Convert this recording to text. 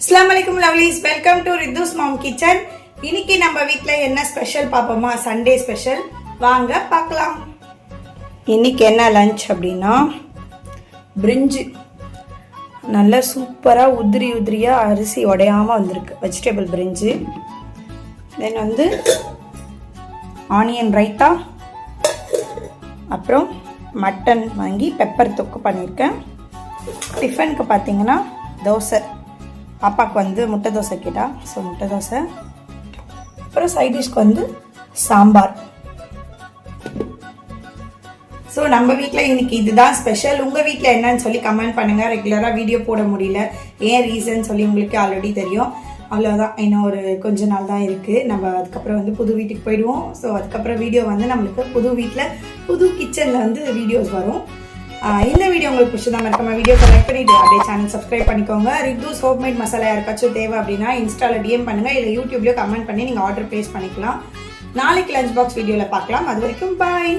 Assalamualaikum lovelies, welcome to Ridhu's Mom Kitchen. இன்னைக்கு நம்ம வீட்ல என்ன ஸ்பெஷல் பாப்போமா? Sunday special. வாங்க பார்க்கலாம். இன்னைக்கு என்ன லஞ்ச் அப்படினா பிரிஞ்சி. நல்ல சூப்பரா உதிரியா அரிசி உடையாம வந்திருக்கு. வெஜிடபிள் பிரிஞ்சி. தென் வந்து ஆனியன் ரைத்தா. அப்புறம் மட்டன் வாங்கி பெப்பர் தொக்கு பண்ணியிருக்கேன். டிஃபனுக்கு பார்த்தீங்கன்னா தோசை. பாப்பாவுக்கு வந்து முட்டை தோசை கேட்டா, ஸோ முட்டை தோசை. அப்புறம் சைட் டிஷ்க்கு வந்து சாம்பார். ஸோ நம்ம வீட்டில் இன்னைக்கு இதுதான் ஸ்பெஷல். உங்கள் வீட்டில் என்னன்னு சொல்லி கமெண்ட் பண்ணுங்கள். ரெகுலராக வீடியோ போட முடியல, ஏன் ரீசன் சொல்லி உங்களுக்கு ஆல்ரெடி தெரியும். அவ்வளோதான், இன்னும் ஒரு கொஞ்ச நாள் தான் இருக்குது. நம்ம அதுக்கப்புறம் வந்து புது வீட்டுக்கு போயிடுவோம். ஸோ அதுக்கப்புறம் வீடியோ வந்து நம்மளுக்கு புது வீட்டில் புது கிச்சனில் வந்து வீடியோஸ் வரும். இந்த வீடியோ உங்களுக்கு பிடிச்சதா மறக்காம வீடியோக்கு லைக் பண்ணிட்டு அப்படியே சேனல் சப்ஸ்கிரைப் பண்ணிக்கோங்க. ரித்தூஸ் ஹோம்மேட் மசாலா யாருக்காச்சும் தேவை அப்படின்னா இன்ஸ்டாவில் டிஎம் பண்ணுங்கள், இல்லை யூடியூப்லேயோ கமெண்ட் பண்ணி நீங்கள் ஆர்டர் ப்ளேஸ் பண்ணிக்கலாம். நாளைக்கு லஞ்ச் பாக்ஸ் வீடியோவில் பார்க்கலாம். அது வரைக்கும் பாய்.